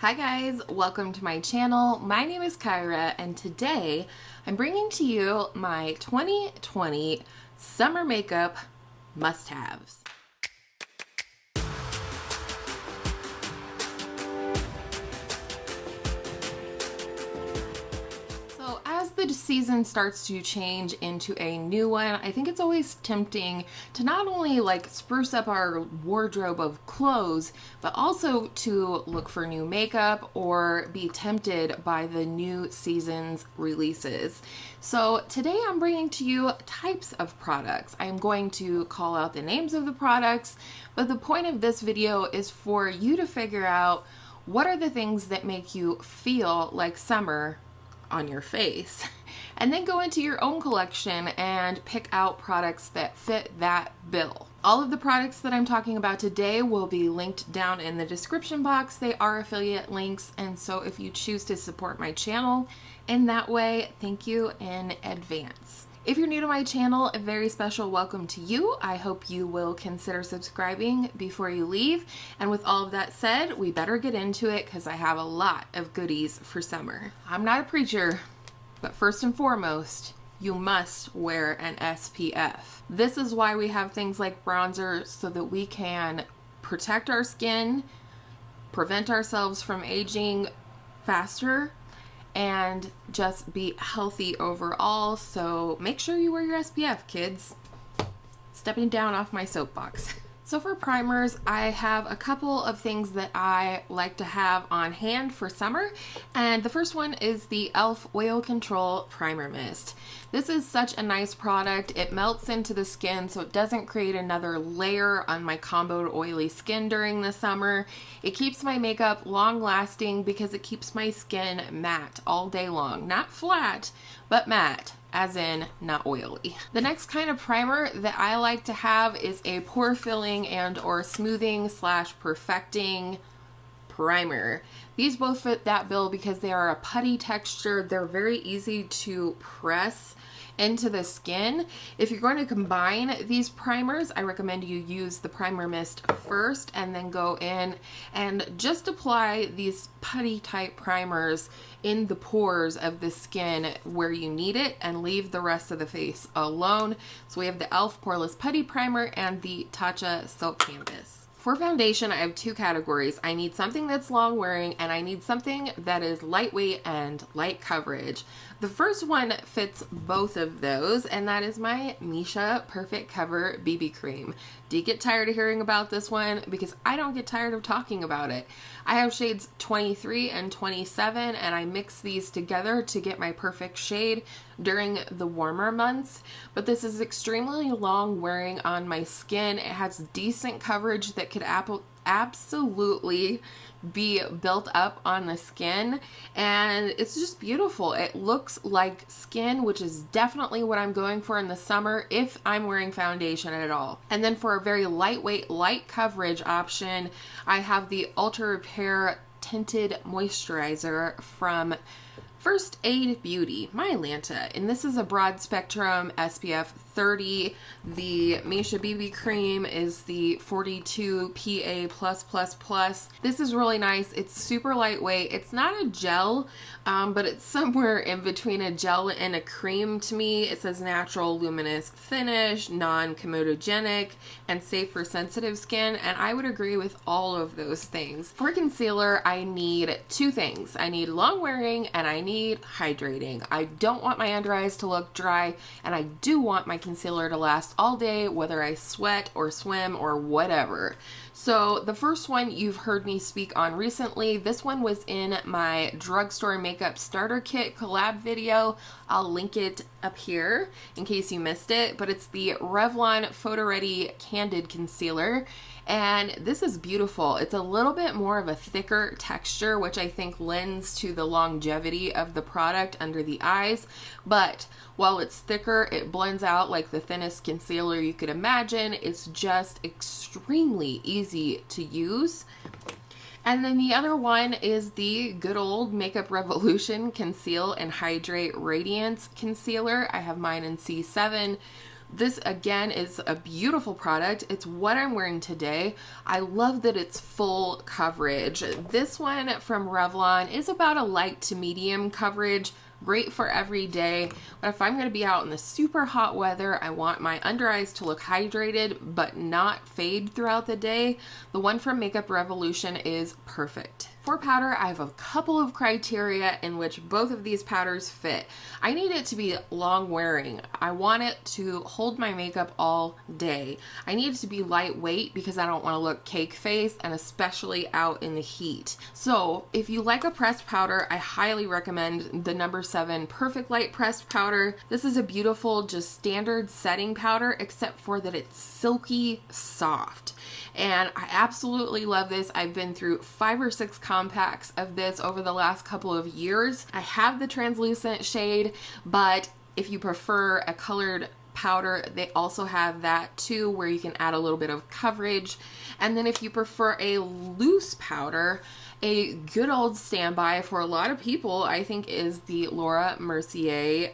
Hi guys, welcome to my channel. My name is Kyra and today I'm bringing to you my 2020 summer makeup must-haves. So as the season starts to change into a new one, I think it's always tempting to not only like spruce up our wardrobe of clothes, but also to look for new makeup or be tempted by the new season's releases. So today I'm bringing to you types of products. I'm going to call out the names of the products, but the point of this video is for you to figure out what are the things that make you feel like summer on your face, and then go into your own collection and pick out products that fit that bill. All of the products that I'm talking about today will be linked down in the description box. They are affiliate links, and so if you choose to support my channel in that way, thank you in advance. If you're new to my channel, a very special welcome to you. I hope you will consider subscribing before you leave. And with all of that said, we better get into it because I have a lot of goodies for summer. I'm not a preacher, but first and foremost, you must wear an SPF. This is why we have things like bronzer, so that we can protect our skin, prevent ourselves from aging faster, and just be healthy overall. So make sure you wear your SPF, kids. Stepping down off my soapbox. So for primers, I have a couple of things that I like to have on hand for summer, and the first one is the e.l.f. Oil Control Primer Mist. This is such a nice product. It melts into the skin so it doesn't create another layer on my comboed oily skin during the summer. It keeps my makeup long lasting because it keeps my skin matte all day long. Not flat, but matte, as in not oily. The next kind of primer that I like to have is a pore filling and or smoothing / perfecting primer. These both fit that bill because they are a putty texture. They're very easy to press into the skin. If you're going to combine these primers, I recommend you use the primer mist first and then go in and just apply these putty type primers in the pores of the skin where you need it and leave the rest of the face alone. So we have the e.l.f. Poreless Putty Primer and the Tatcha Silk Canvas. For foundation, I have two categories. I need something that's long wearing and I need something that is lightweight and light coverage. The first one fits both of those, and that is my Missha Perfect Cover BB Cream. Do you get tired of hearing about this one? Because I don't get tired of talking about it. I have shades 23 and 27, and I mix these together to get my perfect shade during the warmer months. But this is extremely long wearing on my skin. It has decent coverage that could absolutely be built up on the skin, and it's just beautiful. It looks like skin, which is definitely what I'm going for in the summer if I'm wearing foundation at all. And then for a very lightweight, light coverage option, I have the Ultra Repair Tinted Moisturizer from First Aid Beauty, my Atlanta, and this is a broad spectrum SPF 30. The Missha BB cream is the 42 PA+++. This is really nice. It's super lightweight. It's not a gel, but it's somewhere in between a gel and a cream to me. It says natural luminous finish, non-comedogenic, and safe for sensitive skin, and I would agree with all of those things. For concealer, I need two things. I need long wearing and I need hydrating. I don't want my under eyes to look dry, and I do want my concealer to last all day, whether I sweat or swim or whatever. So the first one you've heard me speak on recently. This one was in my Drugstore makeup starter kit collab video. I'll link it up here in case you missed it, but it's the Revlon Photo Ready Candid Concealer. And this is beautiful. It's a little bit more of a thicker texture, which I think lends to the longevity of the product under the eyes. But while it's thicker, it blends out like the thinnest concealer you could imagine. It's just extremely easy to use. And then the other one is the good old Makeup Revolution Conceal and Hydrate Radiance Concealer. I have mine in C7. This again is a beautiful product. It's what I'm wearing today. I love that it's full coverage. This one from Revlon is about a light to medium coverage. Great for every day, but if I'm going to be out in the super hot weather, I want my under eyes to look hydrated but not fade throughout the day, the one from Makeup Revolution is perfect. For powder, I have a couple of criteria in which both of these powders fit. I need it to be long wearing. I want it to hold my makeup all day. I need it to be lightweight because I don't want to look cake face, and especially out in the heat. So if you like a pressed powder, I highly recommend the No. 7 Perfect Light Pressed Powder. This is a beautiful, just standard setting powder, except for that it's silky soft. And I absolutely love this. I've been through 5 or 6 compacts of this over the last couple of years. I have the translucent shade, but if you prefer a colored powder, they also have that too, where you can add a little bit of coverage. And then if you prefer a loose powder, a good old standby for a lot of people, I think, is the Laura Mercier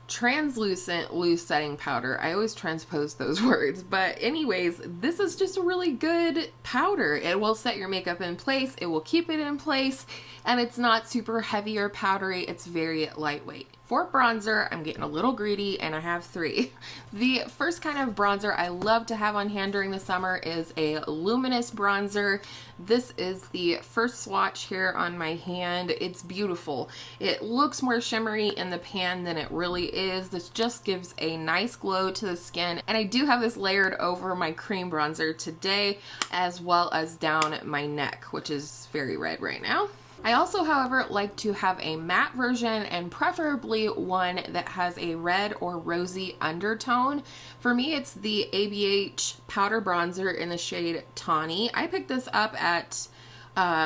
translucent loose setting powder. I always transpose those words, but anyways, this is just a really good powder. It will set your makeup in place, it will keep it in place, and it's not super heavy or powdery. It's very lightweight. For bronzer, I'm getting a little greedy and I have 3. The first kind of bronzer I love to have on hand during the summer is a luminous bronzer. This is the first swatch here on my hand. It's beautiful. It looks more shimmery in the pan than it really is. This just gives a nice glow to the skin. And I do have this layered over my cream bronzer today, as well as down my neck, which is very red right now. I also, however, like to have a matte version, and preferably one that has a red or rosy undertone. For me, it's the ABH powder bronzer in the shade Tawny. I picked this up at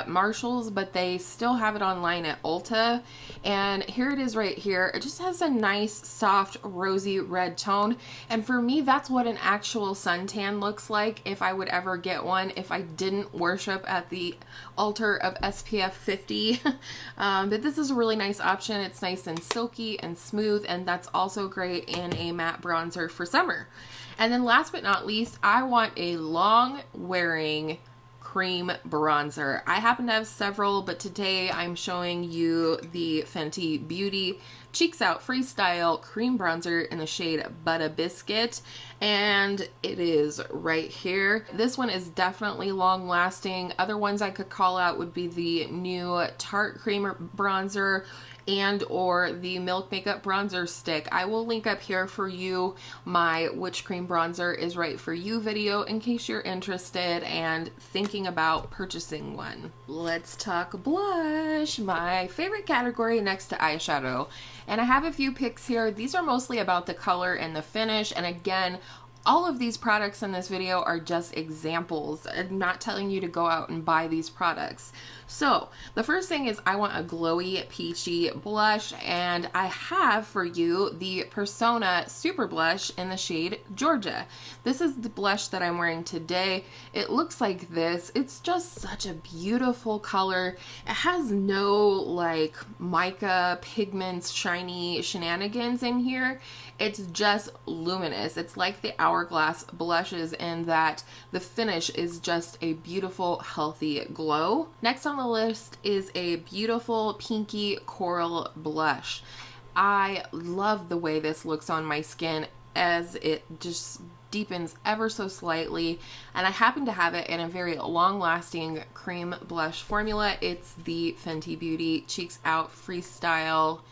Marshall's, but they still have it online at Ulta, and here it is right here. It just has a nice soft rosy red tone, and for me that's what an actual suntan looks like if I would ever get one, if I didn't worship at the altar of SPF 50. But this is a really nice option. It's nice and silky and smooth, and that's also great in a matte bronzer for summer. And then last but not least, I want a long wearing cream bronzer. I happen to have several, but today I'm showing you the Fenty Beauty Cheeks Out Freestyle Cream Bronzer in the shade Butter Biscuit, and it is right here. This one is definitely long lasting. Other ones I could call out would be the new Tarte Cream Bronzer and or the Milk Makeup Bronzer Stick. I will link up here for you my which cream bronzer is right for you video in case you're interested and thinking about purchasing one. Let's talk blush, my favorite category next to eyeshadow. And I have a few picks here. These are mostly about the color and the finish, and again, all of these products in this video are just examples. I'm not telling you to go out and buy these products. So the first thing is I want a glowy peachy blush, and I have for you the Persona Super Blush in the shade Georgia. This is the blush that I'm wearing today. It looks like this. It's just such a beautiful color. It has no like mica pigments, shiny shenanigans in here. It's just luminous. It's like the Hourglass blushes in that the finish is just a beautiful, healthy glow. Next on the list is a beautiful pinky coral blush. I love the way this looks on my skin as it just deepens ever so slightly, and I happen to have it in a very long-lasting cream blush formula. It's the Fenty Beauty Cheeks Out Freestyle.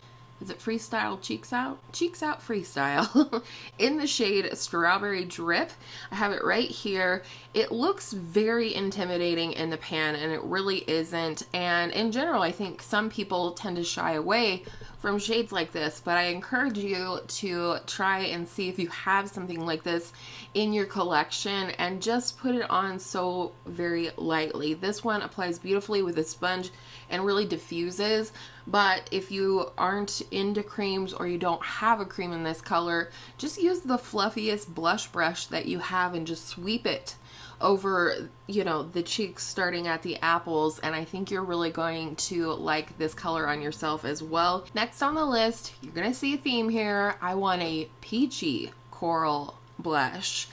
Is it Freestyle Cheeks Out? Cheeks Out Freestyle in the shade Strawberry Drip. I have it right here. It looks very intimidating in the pan, and it really isn't. And in general, I think some people tend to shy away from shades like this, but I encourage you to try and see if you have something like this in your collection and just put it on so very lightly. This one applies beautifully with a sponge and really diffuses, but if you aren't into creams or you don't have a cream in this color, just use the fluffiest blush brush that you have and just sweep it over, you know, the cheeks starting at the apples, and I think you're really going to like this color on yourself as well. Next on the list, you're gonna see a theme here. I want a peachy coral blush,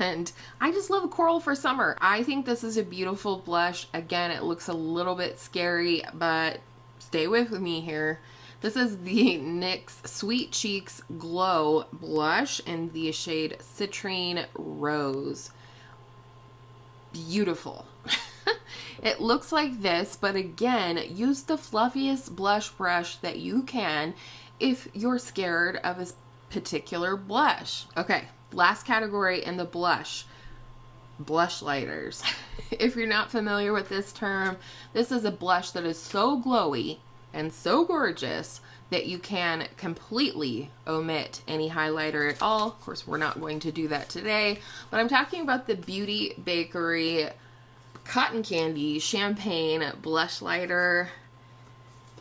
and I just love coral for summer. I think this is a beautiful blush. Again, it looks a little bit scary, but stay with me here. This is the NYX Sweet Cheeks Glow Blush in the shade Citrine Rose. Beautiful. It looks like this, but again, use the fluffiest blush brush that you can if you're scared of a particular blush. Okay, last category in the blush lighters. If you're not familiar with this term, this is a blush that is so glowy and so gorgeous that you can completely omit any highlighter at all. Of course, we're not going to do that today, but I'm talking about the Beauty Bakery Cotton Candy Champagne Blush Lighter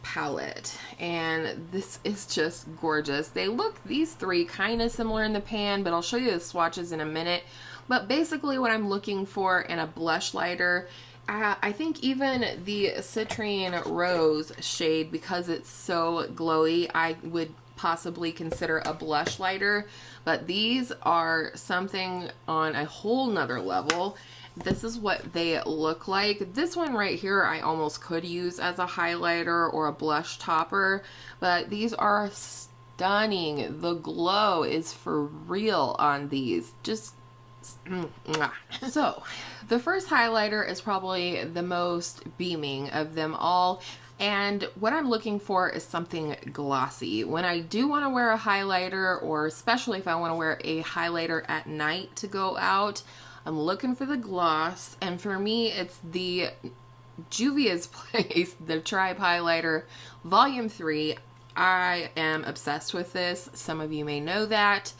palette, and this is just gorgeous. They look, these three, kind of similar in the pan, but I'll show you the swatches in a minute. But basically what I'm looking for in a blush lighter, I think even the Citrine Rose shade, because it's so glowy, I would possibly consider a blush lighter, but these are something on a whole nother level. This is what they look like. This one right here I almost could use as a highlighter or a blush topper, but these are stunning. The glow is for real on these. Just so the first highlighter is probably the most beaming of them all, and what I'm looking for is something glossy. When I do want to wear a highlighter, or especially if I want to wear a highlighter at night to go out, I'm looking for the gloss, and for me it's the Juvia's Place, the Tribe Highlighter Volume 3. I am obsessed with this. Some of you may know that.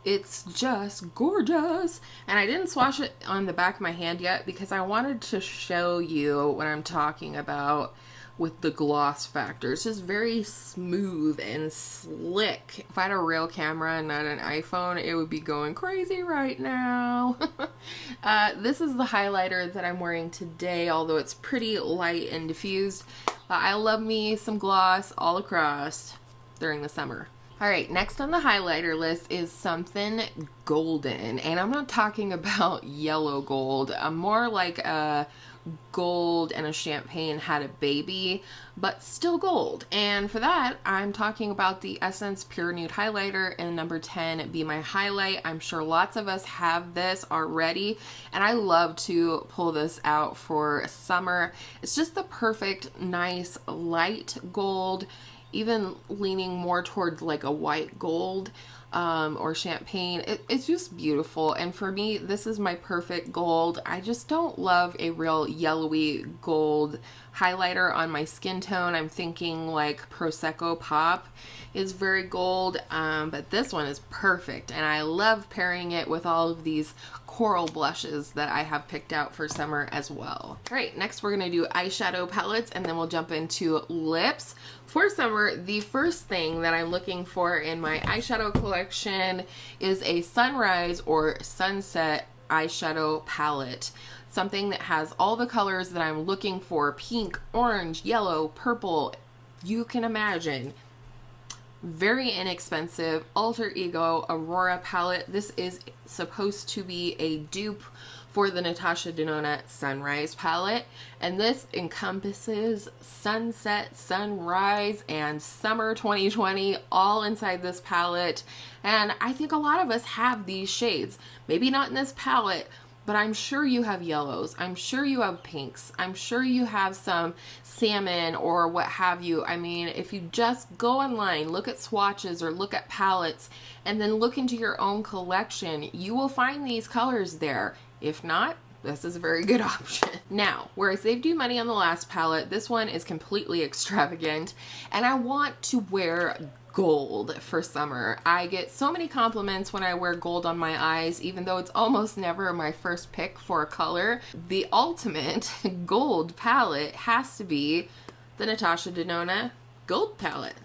It's just gorgeous. And I didn't swatch it on the back of my hand yet because I wanted to show you what I'm talking about with the gloss factor. It's just very smooth and slick. If I had a real camera and not an iPhone, it would be going crazy right now. This is the highlighter that I'm wearing today, although it's pretty light and diffused. I love me some gloss all across during the summer. All right, next on the highlighter list is something golden, and I'm not talking about yellow gold. I'm more like a gold and a champagne had a baby, but still gold. And for that, I'm talking about the Essence Pure Nude Highlighter in number 10, Be My Highlight. I'm sure lots of us have this already, and I love to pull this out for summer. It's just the perfect, nice, light gold, even leaning more towards like a white gold or champagne. It's just beautiful, and for me this is my perfect gold. I just don't love a real yellowy gold highlighter on my skin tone. I'm thinking like Prosecco Pop is very gold, but this one is perfect, and I love pairing it with all of these coral blushes that I have picked out for summer as well. All right, next we're gonna do eyeshadow palettes, and then we'll jump into lips. For summer, the first thing that I'm looking for in my eyeshadow collection is a sunrise or sunset eyeshadow palette. Something that has all the colors that I'm looking for: pink, orange, yellow, purple, you can imagine. Very inexpensive Alter Ego Aurora palette. This is supposed to be a dupe for the Natasha Denona Sunrise palette, and this encompasses sunset, sunrise, and summer 2020 all inside this palette. And I think a lot of us have these shades, maybe not in this palette, but I'm sure you have yellows, I'm sure you have pinks, I'm sure you have some salmon or what have you. I mean, if you just go online, look at swatches or look at palettes, and then look into your own collection, you will find these colors there. If not, this is a very good option. Now, where I saved you money on the last palette, this one is completely extravagant, and I want to wear gold for summer. I get so many compliments when I wear gold on my eyes, even though it's almost never my first pick for a color. The ultimate gold palette has to be the Natasha Denona Gold Palette.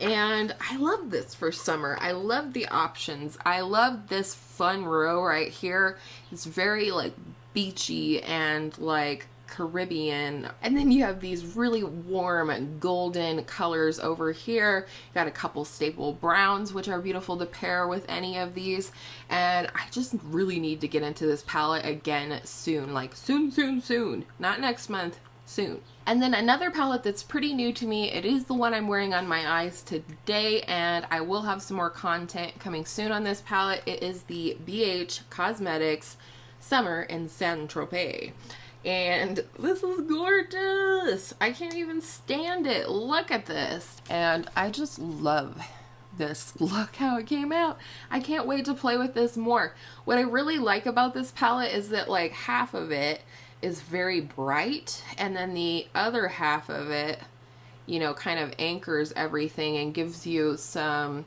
And I love this for summer. I love the options. I love this fun row right here. It's very like beachy and like Caribbean. And then you have these really warm golden colors over here. You got a couple staple browns, which are beautiful to pair with any of these. And I just really need to get into this palette again soon, like soon, soon, soon. Not next month, soon. And then another palette that's pretty new to me, it is the one I'm wearing on my eyes today, and I will have some more content coming soon on this palette. It is the BH Cosmetics Summer in Saint-Tropez. And this is gorgeous. I can't even stand it. Look at this. And I just love this. Look how it came out. I can't wait to play with this more. What I really like about this palette is that like half of it is very bright, and then the other half of it, you know, kind of anchors everything and gives you some,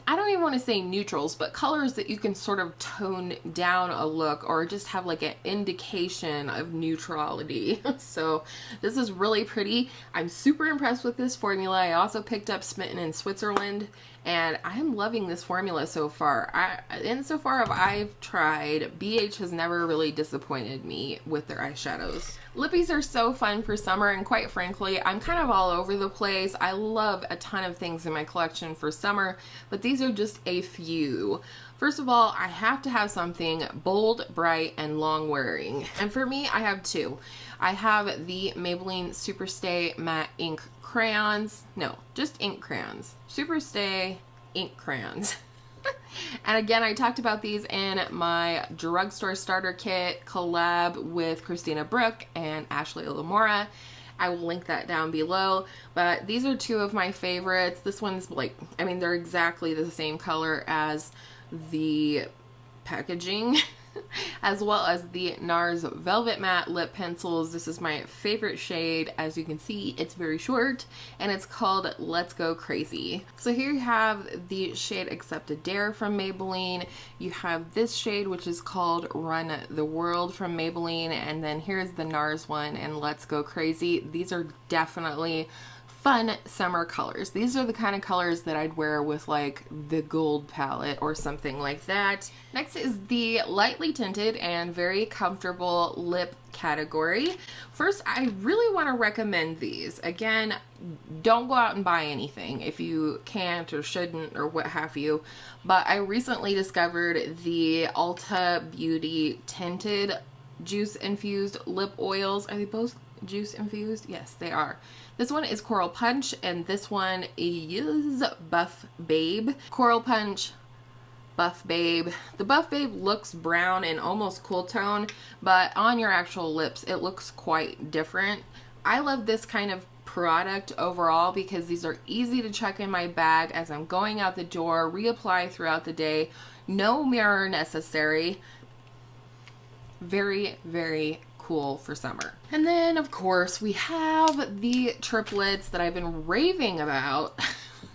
I don't even want to say neutrals, but colors that you can sort of tone down a look or just have like an indication of neutrality. So this is really pretty. I'm super impressed with this formula. I also picked up Smitten in Switzerland, and I'm loving this formula so far. Insofar as I've tried, BH has never really disappointed me with their eyeshadows. Lippies are so fun for summer, and quite frankly, I'm kind of all over the place. I love a ton of things in my collection for summer, but these are just a few. First of all, I have to have something bold, bright, and long wearing. And for me, I have two. I have the Maybelline Superstay Matte Ink crayons. No, just ink crayons. Superstay ink crayons. And again, I talked about these in my Drugstore starter kit collab with Christina, Brooke, and Ashley Lamora. I will link that down below, but these are two of my favorites. This one's like, I mean, they're exactly the same color as the packaging, as well as the NARS Velvet Matte Lip Pencils. This is my favorite shade. As you can see, it's very short, and it's called Let's Go Crazy. So here you have the shade Accept a Dare from Maybelline. You have this shade, which is called Run the World from Maybelline, and then here's the NARS one and Let's Go Crazy. These are definitely fun summer colors. These are the kind of colors that I'd wear with like the gold palette or something like that. Next is the lightly tinted and very comfortable lip category. First, I really want to recommend these. Again, don't go out and buy anything if you can't or shouldn't or what have you, but I recently discovered the Ulta Beauty tinted juice infused lip oils. Are they both juice infused? Yes, they are. This one is Coral Punch, and this one is Buff Babe. Coral Punch, Buff Babe. The Buff Babe looks brown and almost cool tone, but on your actual lips, it looks quite different. I love this kind of product overall because these are easy to chuck in my bag as I'm going out the door, reapply throughout the day. No mirror necessary. Very, very cool for summer. And then of course we have the triplets that I've been raving about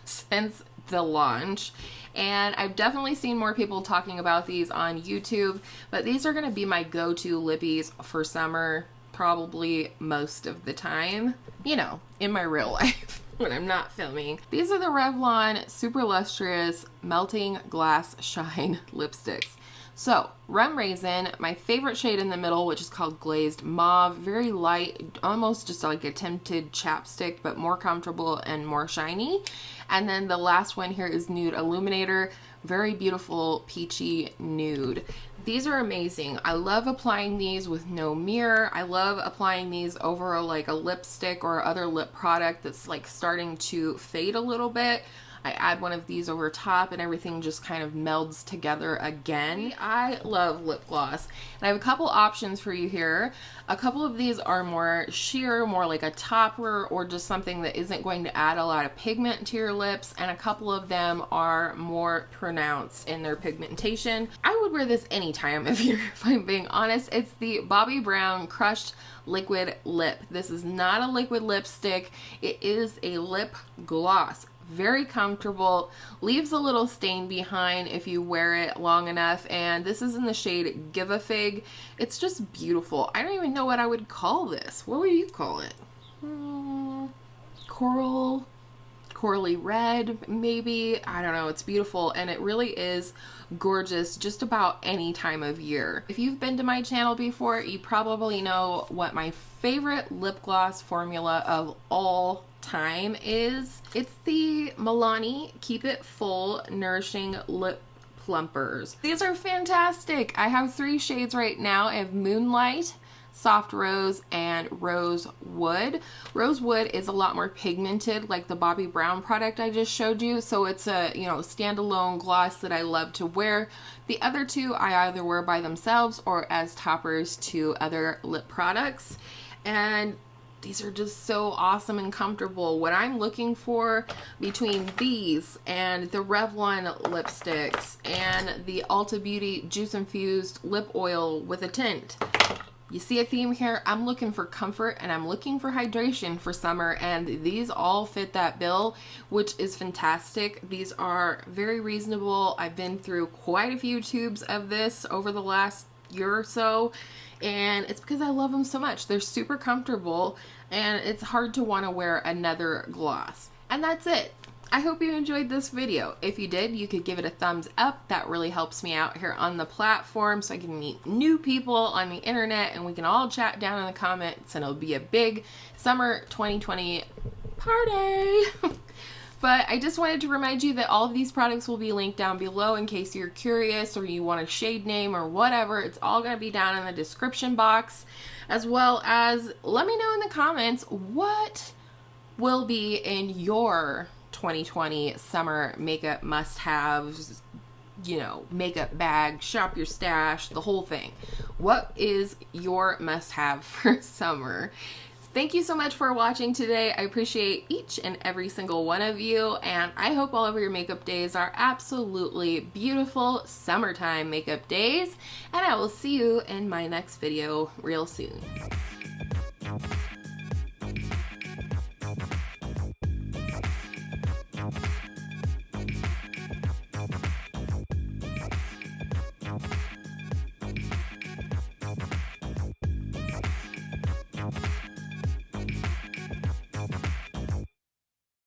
since the launch, and I've definitely seen more people talking about these on YouTube, but these are going to be my go-to lippies for summer probably most of the time, you know, in my real life when I'm not filming. These are the Revlon Super Lustrous Melting Glass Shine lipsticks. So, Rum Raisin, my favorite shade in the middle, which is called Glazed Mauve. Very light, almost just like a tinted chapstick, but more comfortable and more shiny. And then the last one here is Nude Illuminator. Very beautiful, peachy nude. These are amazing. I love applying these with no mirror. I love applying these over like a lipstick or other lip product that's like starting to fade a little bit. I add one of these over top and everything just kind of melds together again. I love lip gloss. And I have a couple options for you here. A couple of these are more sheer, more like a topper, or just something that isn't going to add a lot of pigment to your lips. And a couple of them are more pronounced in their pigmentation. I would wear this anytime if I'm being honest. It's the Bobbi Brown Crushed Liquid Lip. This is not a liquid lipstick. It is a lip gloss. Very comfortable, leaves a little stain behind if you wear it long enough, and this is in the shade Give a Fig. It's just beautiful. I don't even know what I would call this. What would you call it? Coral corally red, maybe. I don't know. It's beautiful, and it really is gorgeous just about any time of year. If you've been to my channel before, you probably know what my favorite lip gloss formula of all time is. It's the Milani Keep It Full Nourishing Lip Plumpers. These are fantastic. I have 3 shades right now. I have Moonlight, Soft Rose, and Rose Wood. Rose Wood is a lot more pigmented, like the Bobbi Brown product I just showed you, so it's a, you know, standalone gloss that I love to wear. The other 2 I either wear by themselves or as toppers to other lip products, and these are just so awesome and comfortable. What I'm looking for between these and the Revlon lipsticks and the Ulta Beauty Juice Infused Lip Oil with a tint. You see a theme here? I'm looking for comfort and I'm looking for hydration for summer, and these all fit that bill, which is fantastic. These are very reasonable. I've been through quite a few tubes of this over the last year or so, and it's because I love them so much. They're super comfortable and it's hard to want to wear another gloss. And that's it. I hope you enjoyed this video. If you did, you could give it a thumbs up. That really helps me out here on the platform so I can meet new people on the internet and we can all chat down in the comments, and it'll be a big summer 2020 party. But I just wanted to remind you that all of these products will be linked down below in case you're curious or you want a shade name or whatever. It's all going to be down in the description box, as well as let me know in the comments what will be in your 2020 summer makeup must-haves, you know, makeup bag, shop your stash, the whole thing. What is your must-have for summer? Thank you so much for watching today. I appreciate each and every single one of you, and I hope all of your makeup days are absolutely beautiful summertime makeup days, and I will see you in my next video real soon.